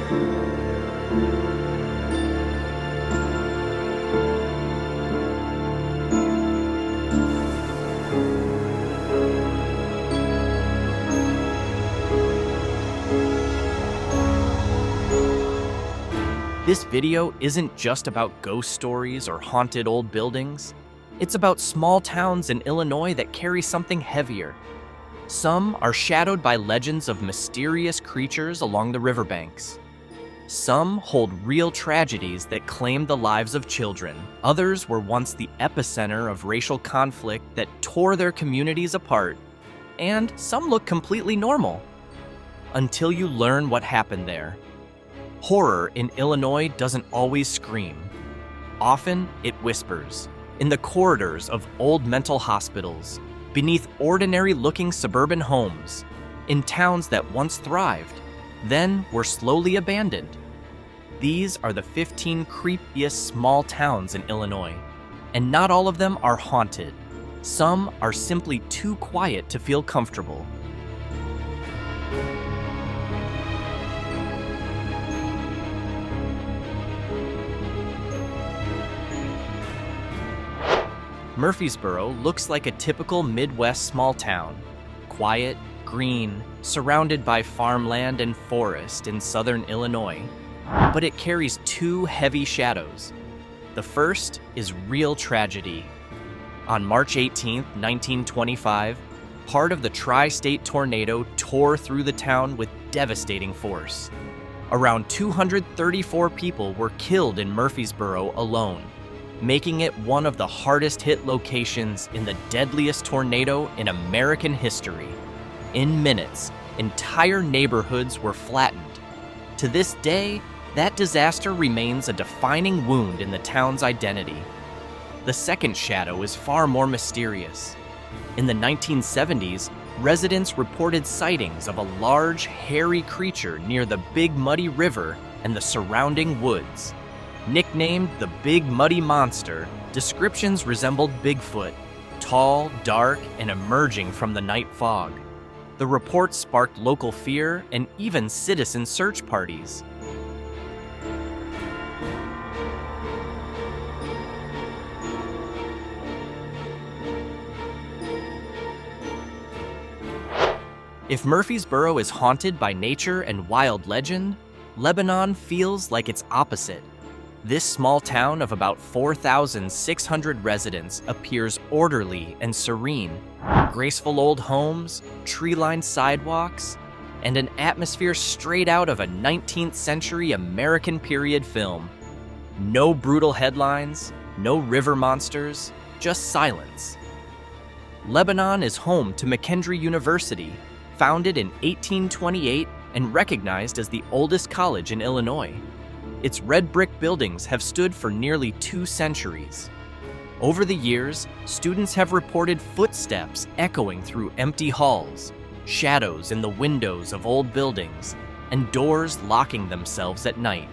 This video isn't just about ghost stories or haunted old buildings. It's about small towns in Illinois that carry something heavier. Some are shadowed by legends of mysterious creatures along the riverbanks. Some hold real tragedies that claimed the lives of children. Others were once the epicenter of racial conflict that tore their communities apart. And some look completely normal, until you learn what happened there. Horror in Illinois doesn't always scream. Often, it whispers, in the corridors of old mental hospitals, beneath ordinary-looking suburban homes, in towns that once thrived, then were slowly abandoned. These are the 15 creepiest small towns in Illinois, and not all of them are haunted. Some are simply too quiet to feel comfortable. Murphysboro looks like a typical Midwest small town. Quiet, green, surrounded by farmland and forest in southern Illinois. But it carries two heavy shadows. The first is real tragedy. On March 18, 1925, part of the tri-state tornado tore through the town with devastating force. Around 234 people were killed in Murphysboro alone, making it one of the hardest hit locations in the deadliest tornado in American history. In minutes, entire neighborhoods were flattened. To this day, that disaster remains a defining wound in the town's identity. The second shadow is far more mysterious. In the 1970s, residents reported sightings of a large, hairy creature near the Big Muddy River and the surrounding woods. Nicknamed the Big Muddy Monster, descriptions resembled Bigfoot, tall, dark, and emerging from the night fog. The reports sparked local fear and even citizen search parties. If Murphysboro is haunted by nature and wild legend, Lebanon feels like its opposite. This small town of about 4,600 residents appears orderly and serene. Graceful old homes, tree-lined sidewalks, and an atmosphere straight out of a 19th century American period film. No brutal headlines, no river monsters, just silence. Lebanon is home to McKendree University, founded in 1828 and recognized as the oldest college in Illinois. Its red brick buildings have stood for nearly 2 centuries. Over the years, students have reported footsteps echoing through empty halls, shadows in the windows of old buildings, and doors locking themselves at night.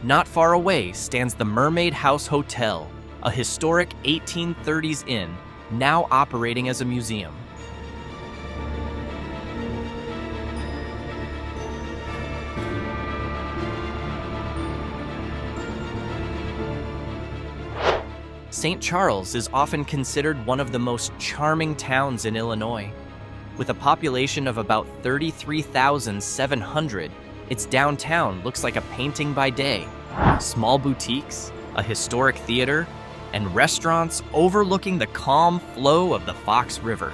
Not far away stands the Mermaid House Hotel, a historic 1830s inn now operating as a museum. St. Charles is often considered one of the most charming towns in Illinois. With a population of about 33,700, its downtown looks like a painting by day. Small boutiques, a historic theater, and restaurants overlooking the calm flow of the Fox River.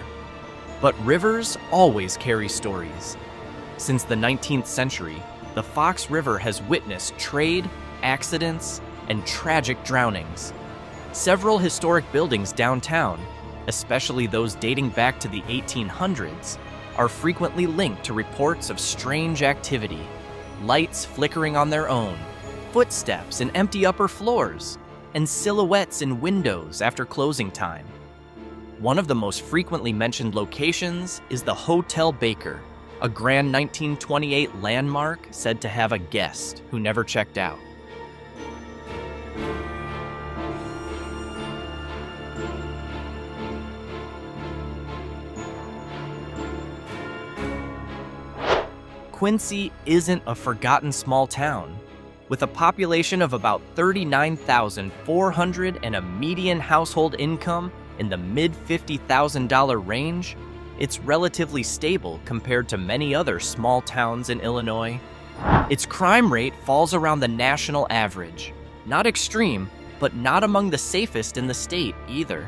But rivers always carry stories. Since the 19th century, the Fox River has witnessed trade, accidents, and tragic drownings. Several historic buildings downtown, especially those dating back to the 1800s, are frequently linked to reports of strange activity, lights flickering on their own, footsteps in empty upper floors, and silhouettes in windows after closing time. One of the most frequently mentioned locations is the Hotel Baker, a grand 1928 landmark said to have a guest who never checked out. Quincy isn't a forgotten small town. With a population of about 39,400 and a median household income in the mid-$50,000 range, it's relatively stable compared to many other small towns in Illinois. Its crime rate falls around the national average. Not extreme, but not among the safest in the state either.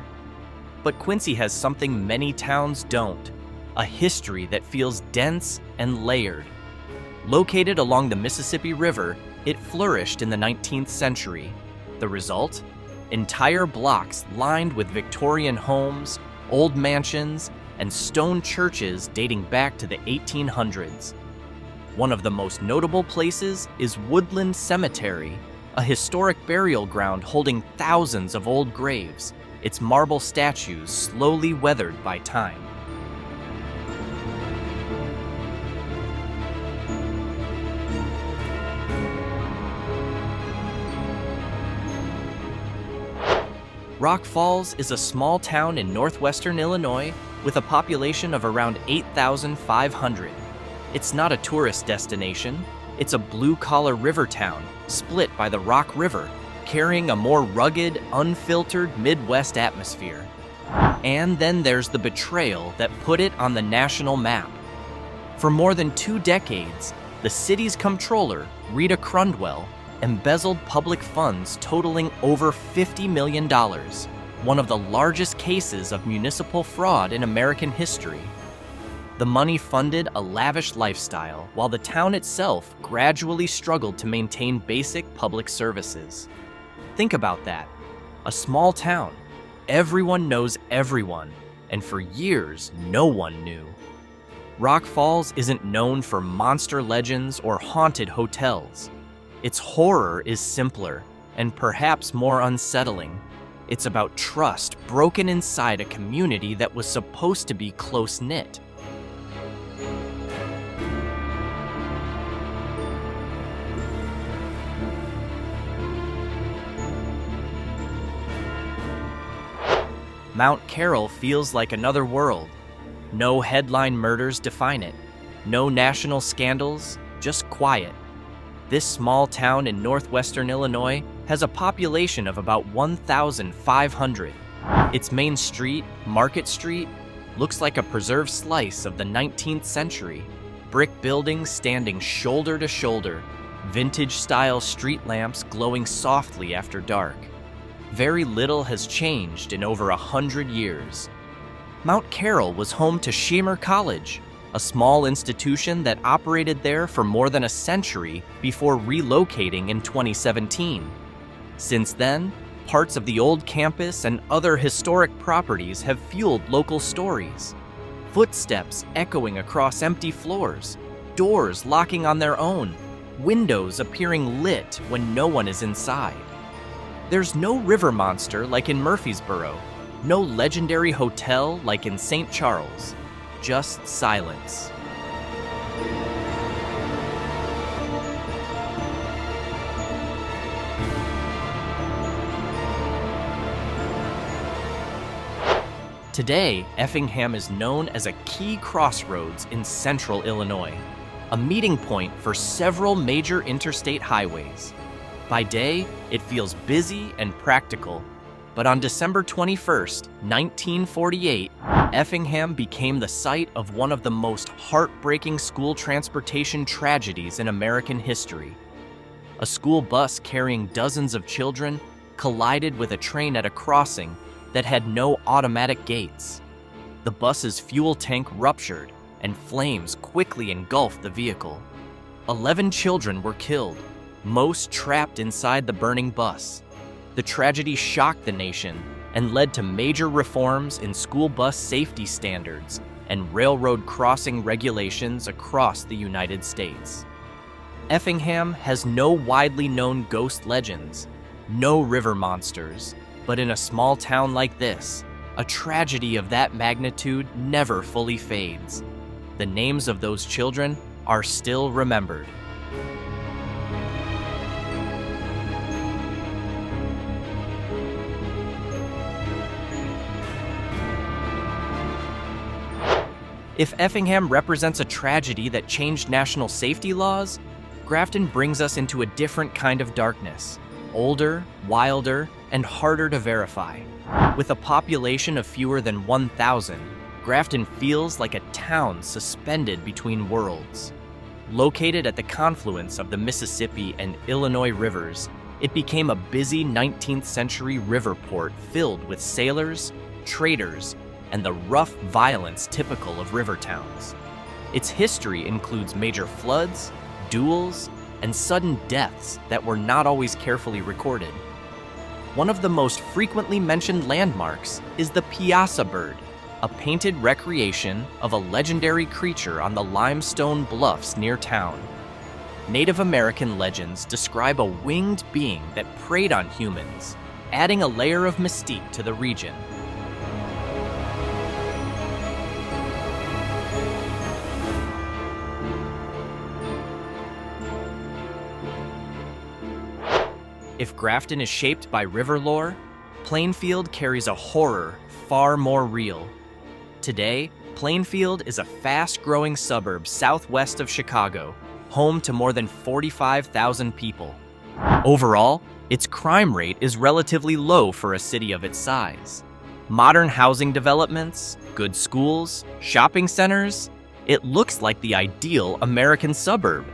But Quincy has something many towns don't, a history that feels dense and layered. Located along the Mississippi River, it flourished in the 19th century. The result? Entire blocks lined with Victorian homes, old mansions, and stone churches dating back to the 1800s. One of the most notable places is Woodland Cemetery, a historic burial ground holding thousands of old graves, its marble statues slowly weathered by time. Rock Falls is a small town in northwestern Illinois with a population of around 8,500. It's not a tourist destination. It's a blue-collar river town split by the Rock River, carrying a more rugged, unfiltered Midwest atmosphere. And then there's the betrayal that put it on the national map. For more than 2 decades, the city's comptroller, Rita Crundwell, embezzled public funds totaling over $50 million, one of the largest cases of municipal fraud in American history. The money funded a lavish lifestyle, while the town itself gradually struggled to maintain basic public services. Think about that. A small town. Everyone knows everyone, and for years, no one knew. Rock Falls isn't known for monster legends or haunted hotels. Its horror is simpler and perhaps more unsettling. It's about trust broken inside a community that was supposed to be close-knit. Mount Carroll feels like another world. No headline murders define it. No national scandals, just quiet. This small town in northwestern Illinois has a population of about 1,500. Its main street, Market Street, looks like a preserved slice of the 19th century. Brick buildings standing shoulder to shoulder, vintage-style street lamps glowing softly after dark. Very little has changed in over 100 years. Mount Carroll was home to Shemer College, a small institution that operated there for more than a century before relocating in 2017. Since then, parts of the old campus and other historic properties have fueled local stories. Footsteps echoing across empty floors, doors locking on their own, windows appearing lit when no one is inside. There's no river monster like in Murphysboro, no legendary hotel like in St. Charles. Just silence. Today, Effingham is known as a key crossroads in central Illinois, a meeting point for several major interstate highways. By day, it feels busy and practical. But on December 21st, 1948, Effingham became the site of one of the most heartbreaking school transportation tragedies in American history. A school bus carrying dozens of children collided with a train at a crossing that had no automatic gates. The bus's fuel tank ruptured, and flames quickly engulfed the vehicle. 11 children were killed, most trapped inside the burning bus. The tragedy shocked the nation and led to major reforms in school bus safety standards and railroad crossing regulations across the United States. Effingham has no widely known ghost legends, no river monsters, but in a small town like this, a tragedy of that magnitude never fully fades. The names of those children are still remembered. If Effingham represents a tragedy that changed national safety laws, Grafton brings us into a different kind of darkness, older, wilder, and harder to verify. With a population of fewer than 1,000, Grafton feels like a town suspended between worlds. Located at the confluence of the Mississippi and Illinois rivers, it became a busy 19th century river port filled with sailors, traders, and the rough violence typical of river towns. Its history includes major floods, duels, and sudden deaths that were not always carefully recorded. One of the most frequently mentioned landmarks is the piazza bird, a painted recreation of a legendary creature on the limestone bluffs near town. Native American legends describe a winged being that preyed on humans, adding a layer of mystique to the region. If Grafton is shaped by river lore, Plainfield carries a horror far more real. Today, Plainfield is a fast-growing suburb southwest of Chicago, home to more than 45,000 people. Overall, its crime rate is relatively low for a city of its size. Modern housing developments, good schools, shopping centers, it looks like the ideal American suburb.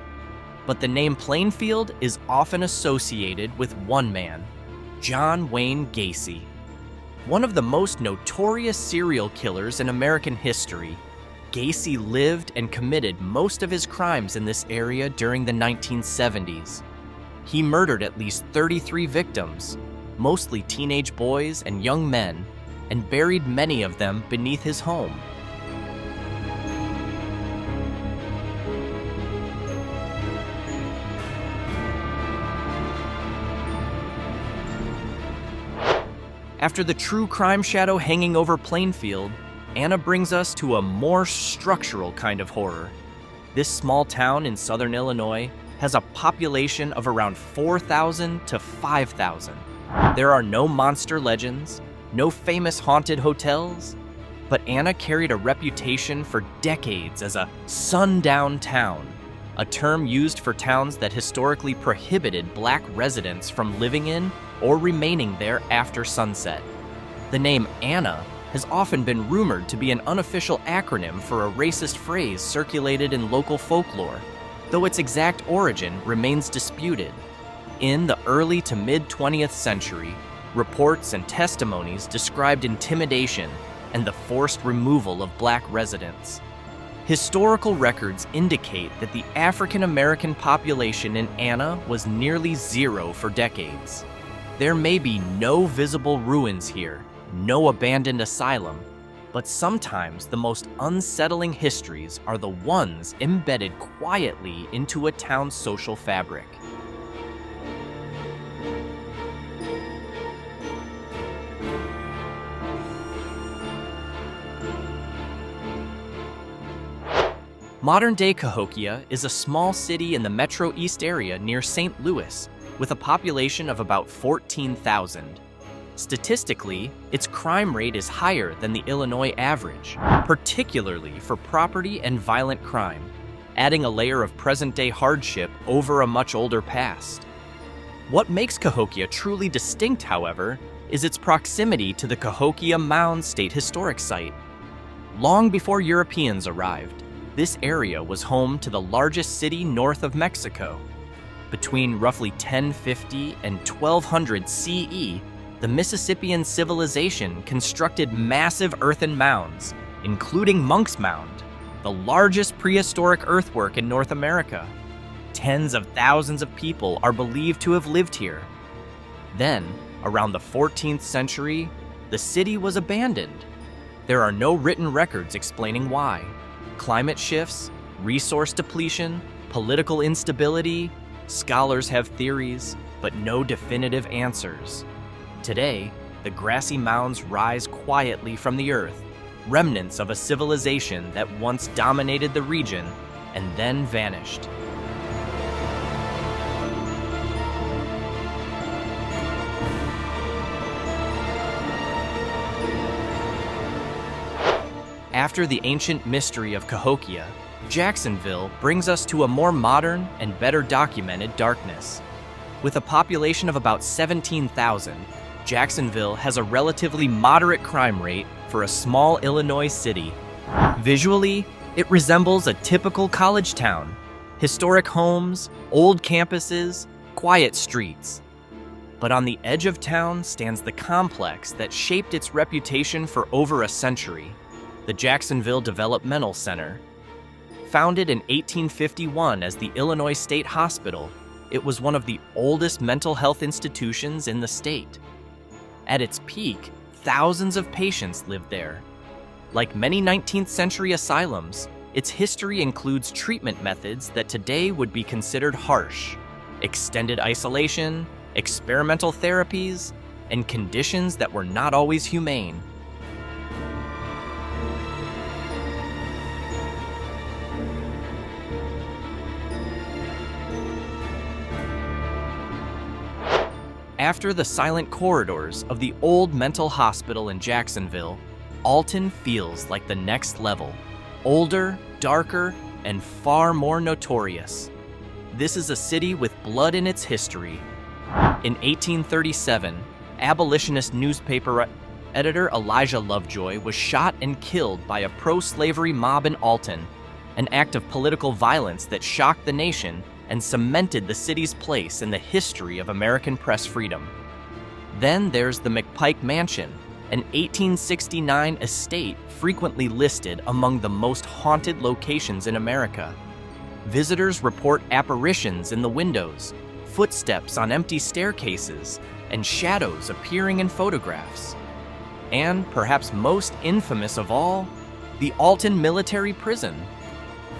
But the name Plainfield is often associated with one man, John Wayne Gacy. One of the most notorious serial killers in American history, Gacy lived and committed most of his crimes in this area during the 1970s. He murdered at least 33 victims, mostly teenage boys and young men, and buried many of them beneath his home. After the true crime shadow hanging over Plainfield, Anna brings us to a more structural kind of horror. This small town in southern Illinois has a population of around 4,000 to 5,000. There are no monster legends, no famous haunted hotels, but Anna carried a reputation for decades as a sundown town, a term used for towns that historically prohibited black residents from living in or remaining there after sunset. The name Anna has often been rumored to be an unofficial acronym for a racist phrase circulated in local folklore, though its exact origin remains disputed. In the early to mid-20th century, reports and testimonies described intimidation and the forced removal of black residents. Historical records indicate that the African American population in Anna was nearly zero for decades. There may be no visible ruins here, no abandoned asylum, but sometimes the most unsettling histories are the ones embedded quietly into a town's social fabric. Modern-day Cahokia is a small city in the Metro East area near St. Louis, with a population of about 14,000. Statistically, its crime rate is higher than the Illinois average, particularly for property and violent crime, adding a layer of present-day hardship over a much older past. What makes Cahokia truly distinct, however, is its proximity to the Cahokia Mound State Historic Site. Long before Europeans arrived, this area was home to the largest city north of Mexico. Between roughly 1050 and 1200 CE, the Mississippian civilization constructed massive earthen mounds, including Monk's Mound, the largest prehistoric earthwork in North America. Tens of thousands of people are believed to have lived here. Then, around the 14th century, the city was abandoned. There are no written records explaining why. Climate shifts, resource depletion, political instability. Scholars have theories, but no definitive answers. Today, the grassy mounds rise quietly from the earth, remnants of a civilization that once dominated the region and then vanished. After the ancient mystery of Cahokia, Jacksonville brings us to a more modern and better documented darkness. With a population of about 17,000, Jacksonville has a relatively moderate crime rate for a small Illinois city. Visually, it resembles a typical college town. Historic homes, old campuses, quiet streets. But on the edge of town stands the complex that shaped its reputation for over a century, the Jacksonville Developmental Center. Founded in 1851 as the Illinois State Hospital, it was one of the oldest mental health institutions in the state. At its peak, thousands of patients lived there. Like many 19th century asylums, its history includes treatment methods that today would be considered harsh: extended isolation, experimental therapies, and conditions that were not always humane. After the silent corridors of the old mental hospital in Jacksonville, Alton feels like the next level. Older, darker, and far more notorious. This is a city with blood in its history. In 1837, abolitionist newspaper editor Elijah Lovejoy was shot and killed by a pro-slavery mob in Alton, an act of political violence that shocked the nation and cemented the city's place in the history of American press freedom. Then there's the McPike Mansion, an 1869 estate frequently listed among the most haunted locations in America. Visitors report apparitions in the windows, footsteps on empty staircases, and shadows appearing in photographs. And perhaps most infamous of all, the Alton Military Prison.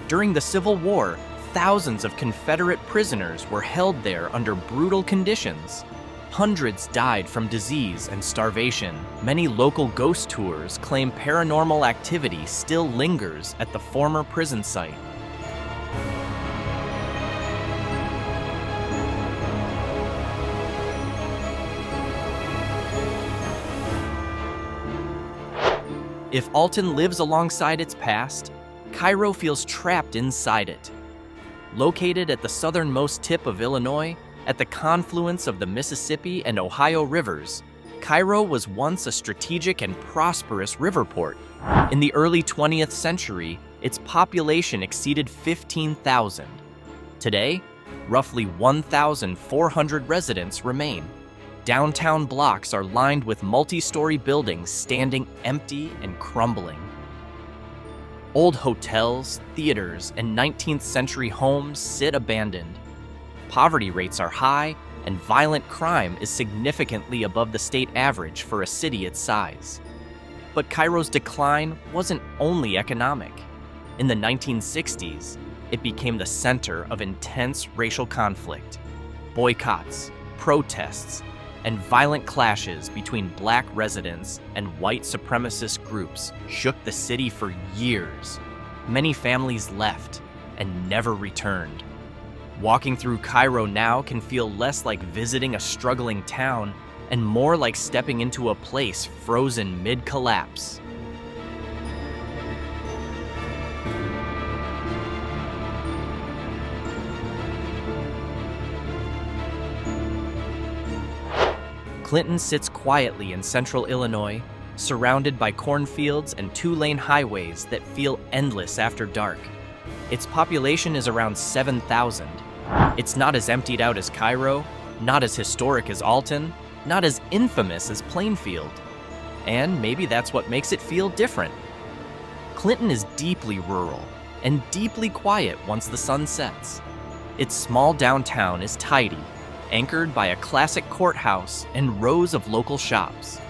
During the Civil War, thousands of Confederate prisoners were held there under brutal conditions. Hundreds died from disease and starvation. Many local ghost tours claim paranormal activity still lingers at the former prison site. If Alton lives alongside its past, Cairo feels trapped inside it. Located at the southernmost tip of Illinois, at the confluence of the Mississippi and Ohio rivers, Cairo was once a strategic and prosperous river port. In the early 20th century, its population exceeded 15,000. Today, roughly 1,400 residents remain. Downtown blocks are lined with multi-story buildings standing empty and crumbling. Old hotels, theaters, and 19th century homes sit abandoned. Poverty rates are high, and violent crime is significantly above the state average for a city its size. But Cairo's decline wasn't only economic. In the 1960s, it became the center of intense racial conflict. Boycotts, protests, and violent clashes between black residents and white supremacist groups shook the city for years. Many families left and never returned. Walking through Cairo now can feel less like visiting a struggling town and more like stepping into a place frozen mid-collapse. Clinton sits quietly in central Illinois, surrounded by cornfields and two-lane highways that feel endless after dark. Its population is around 7,000. It's not as emptied out as Cairo, not as historic as Alton, not as infamous as Plainfield. And maybe that's what makes it feel different. Clinton is deeply rural and deeply quiet once the sun sets. Its small downtown is tidy, anchored by a classic courthouse and rows of local shops.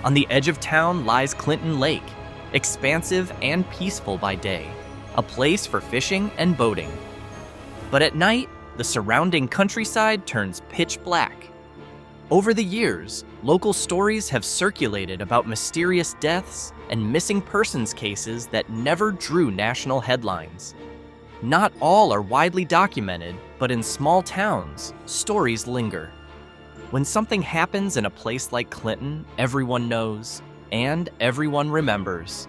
On the edge of town lies Clinton Lake, expansive and peaceful by day, a place for fishing and boating. But at night, the surrounding countryside turns pitch black. Over the years, local stories have circulated about mysterious deaths and missing persons cases that never drew national headlines. Not all are widely documented, but in small towns, stories linger. When something happens in a place like Clinton, everyone knows, and everyone remembers.